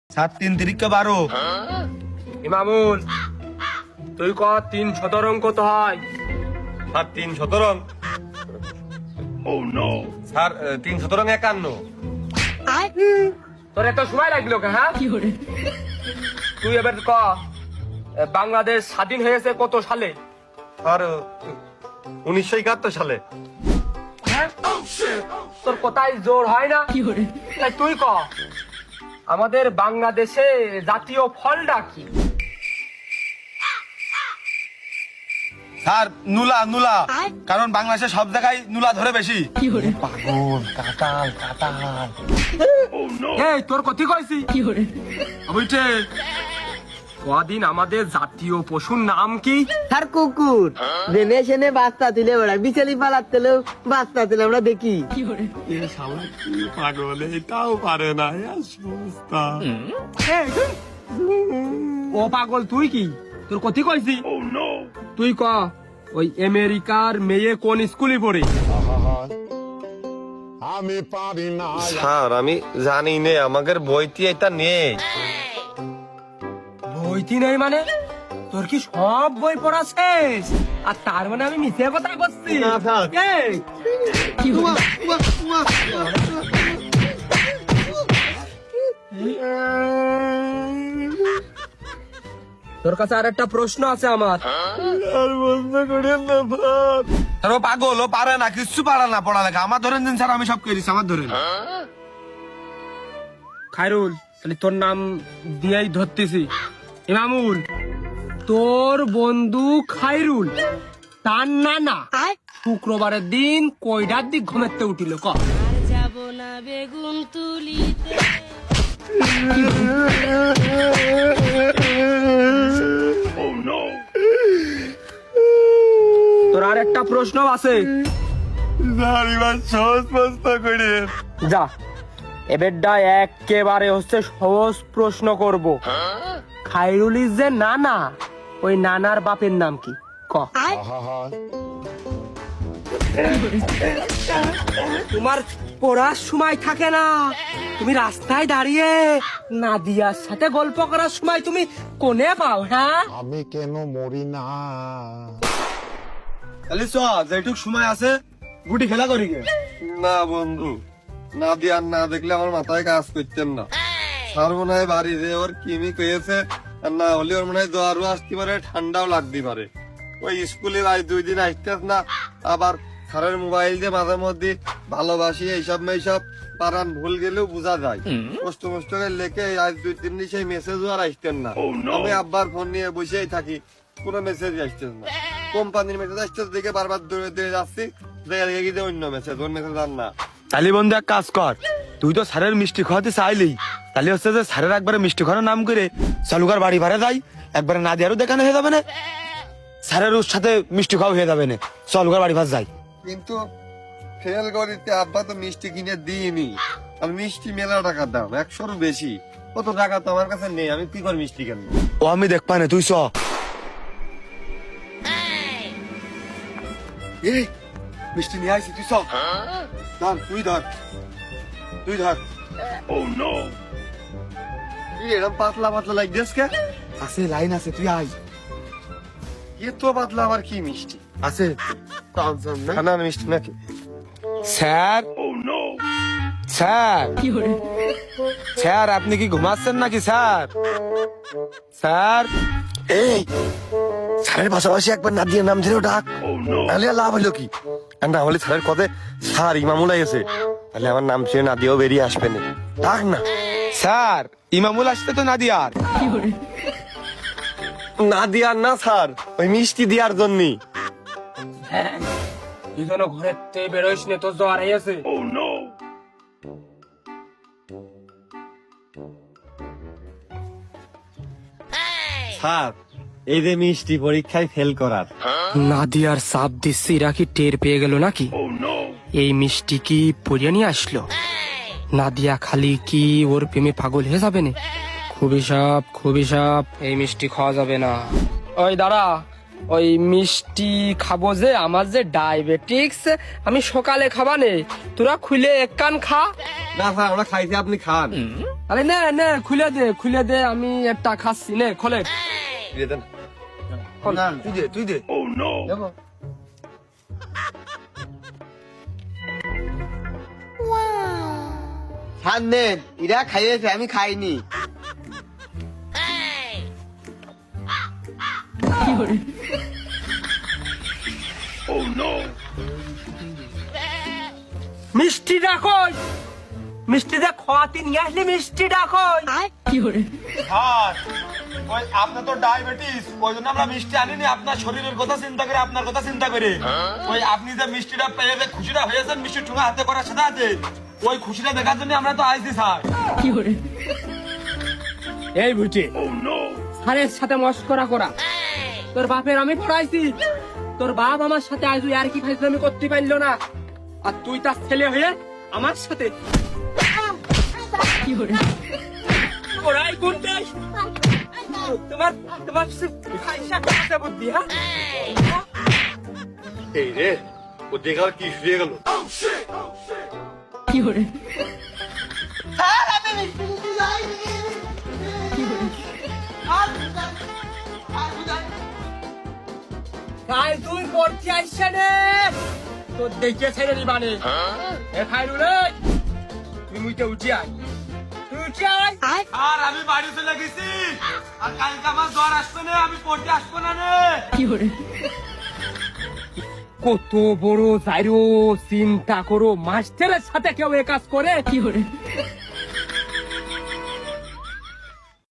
সাত তিন তিরিকা 12। ইমামুল তুই ক 3 শতরং কত হয়? স্যার 3 শতরং। স্যার 3 শতরং 51। তোর এত সময় লাগলো কে? হ্যাঁ তুই এবার ক বাংলাদেশ স্বাধীন হয়েছে কত সালে? স্যার 1971 সালে। হ্যাঁ তোর কোথায় জোর হয় না? তাই তুই ক আমাদের বাংলাদেশে জাতীয় ফলটা কি? স্যার নুলা নুলা, কারণ বাংলাদেশে সব জায়গায় নুলা ধরে বেশি। এই তোর কতি কইছি বুঝছে? কদিন আমাদের জাতীয় পশুর নাম কি? আর কুকুর জেনে সেনে বাস্তা তুলে বেড়ায়, বিচেলি পালার তেলেও বাস্তা তুলে আমরা দেখি। পাগল এটাও পারে না। ও পাগল তুই কি? তোর কতি কইছি? তুই ক ওই আমেরিকার মেয়ে কোন স্কুলে পড়ে? আমি পারি না। স্যার আমি জানি নে, আমাদের বইতে এটা নেই। বইতি নেই মানে? তোর কি সব বই পড়া শেষ? আর তার মানে আমি মিথ্যে কথা বলছি? এই, তোর কাছে আর একটা প্রশ্ন আছে আমার। স্যার ও পাগল, ও পারে না, কিচ্ছু পারে না পড়ালেখা। আমার ধরেন দিন স্যার, আমি সব করেছি, আমার ধরেন। খায়রুল তাহলে তোর নাম দিয়েই ধরতেছি। ইমামুল তোর বন্ধু খায়রুল তার নানা শুক্রবারের দিন কয়টার দিক ঘুমেতে উঠিল ক? যাব না বেগুন তুলিতে। তোর আর একটা প্রশ্ন আছে। স্যার এবার সহজ প্রশ্ন করে। যা এবারটা একেবারে হচ্ছে সহজ প্রশ্ন করব। খায়রুলির যে নানা, ওই নানার বাপের নাম কি ক? তোমার পড়ার সময় থাকে না, তুমি রাস্তায় দাঁড়িয়ে নাদিয়ার সাথে গল্প করার সময় তুমি কোনে পাও? হ্যাঁ আমি কেন মরি না? তাহলে চ, যেটুক সময় আছে গুটি খেলা করি গে। না বন্ধু, না দিয়ে আর না দেখলে আমার মাথায় কাজ করতেন না। স্যার মনে হয় বাড়ি যে ওর কিমি পেয়েছে, আর না হলে ওর মনে হয় জ্বরও আসতে পারে, ঠান্ডাও লাগতে পারে। ওই স্কুলে আজ 2 দিন আসতেস না, আবার স্যারের মোবাইল দিয়ে মাঝে মধ্যে ভালোবাসি এইসব মেসব পারান ভুল গেলেও বোঝা যায়। কষ্ট মষ্ট করে লেখে আজ 2-3 দিন সেই মেসেজও আর আসতেন না। আমি আব্বার ফোন নিয়ে বসেই থাকি, কোনো মেসেজ আসতেন না। কোম্পানির মেসেজ আসতেছে দেখে বারবার দৌড়ে দৌড়ে যাচ্ছি, দেখে দেখে গিয়ে অন্য মেসেজ, ওর মেসেজ আর না। তাহলে বন্ধু এক কাজ কর, তুই তো স্যারের মিষ্টি খাওয়াতে চাইলি, তাহলে হচ্ছে যে স্যারের একবারে মিষ্টি খাওয়ানোর নাম করে চালুকার বাড়ি ভাড়া যাই, একবারে না দিয়ারও দেখানো হয়ে যাবে না, স্যারের ওর সাথে মিষ্টি খাওয়া হয়ে যাবে না, চালুকার বাড়ি ভাড়া যাই। কিন্তু ফেল করিতে আব্বা তো মিষ্টি কিনে দিইনি। আর মিষ্টি মেলা টাকার দাম, 100-র বেশি। কত টাকা তো আমার কাছে নেই, আমি কি করে মিষ্টি কেন? ও আমি দেখ পাই না, তুই চ। এই মিষ্টি নিয়ে আইছি, তুই চ। ধর, তুই ধর, তুই ধর। কি এরকম পাতলা পাতলা লাগতেছ কে? আছে লাইন আছে, তুই আই। এ তো পাতলা আবার কি মিষ্টি? আছে খানার মিষ্টি নাকি? স্যার, স্যার, স্যার আপনি কি ঘুমাচ্ছেন নাকি স্যার? স্যার, এই স্যারের পাশাপাশি একবার না দিয়ে নাম ধরেও ডাক, তাহলে আর লাভ হলো কি? আর না হলে স্যারের কথা, স্যার ইমামুল এসে, তাহলে আমার নাম ছেড়ে না দিয়েও বেরিয়ে আসবে না। ডাক না। স্যার ইমামুল আসতে তো না দিয়ার। না দিয়ার না স্যার, ওই মিষ্টি দেওয়ার জন্যই। তুই যেন ঘরের থেকে বেরোইস নে, তোর জ্বর আছে। স্যার এই যে মিষ্টি পরীক্ষায় ফেল করার। নাদিয়ার সাপ দিচ্ছি, এরা কি টের পেয়ে গেল নাকি? এই মিষ্টি কি পরিয়ে নিয়ে আসলো? নাদিয়া খালি কি ওর প্রেমে পাগল হয়ে যাবে না? খুবই সাপ, খুবই সাপ, এই মিষ্টি খাওয়া যাবে না। ওই দাঁড়া, ওই মিষ্টি খাবো যে আমার যে ডায়াবেটিক্স আমি সকালে খাবা নে, তোরা খুলে এক কান খা। না স্যার আমরা খাইছি, আপনি খান। আরে নে নে খুলে দে আমি একটা খাচ্ছি, নে খোলে। দিয়ে দেন। তুই দে দেখো। সামনেন এরা খাইয়েছে, আমি খাইনি। মিষ্টিটা কই? মিষ্টিটা খাওয়াতে নিয়ে আসলে মিষ্টিটা কই? ওই আপনার তো ডায়াবেটিস, ওই জন্য আমরা মিষ্টি আনিনি। আপনার শরীরের কথা চিন্তা করে, আপনার কথা চিন্তা করে। ওই আপনি যে মিষ্টিটা পেয়ে যে খুশিটা হয়েছেন মিষ্টি ঠুঙা হাতে করার সাথে সাথে, ওই খুশিটা দেখার জন্য আমরা তো আইছি স্যার। এই বুঝি স্যারের সাথে মস্করা করা। তোর বাপের আমি পড়াইছি, তোর বাপ আমার সাথে আজ আর কি ফাইজলামি আমি করতে পারলো না, আর তুই তার ছেলে হয়ে আমার সাথে পড়াই করতে তোমার তোমার পয়সা কাছে বুদ্ধি। হ্যাঁ এই রে, ও দেখার কি শুয়ে গেল। স্যার আমি মিষ্টি দিতে যাইনি। তাই তুই পড়তে আসছে রে, তোর দেখে ছেড়ে দিবানে। এ খাইরু রে, তুই মুইতে উঠি আয়, তুই উঠি আয়। আর আমি বাড়ি চলে গেছি, আর কালকে আমার জ্বর আসবে না, আমি পড়তে আসবো না রে। কত বড় যাইরো চিন্তা করো, মাস্টারের সাথে কেউ এ কাজ করে?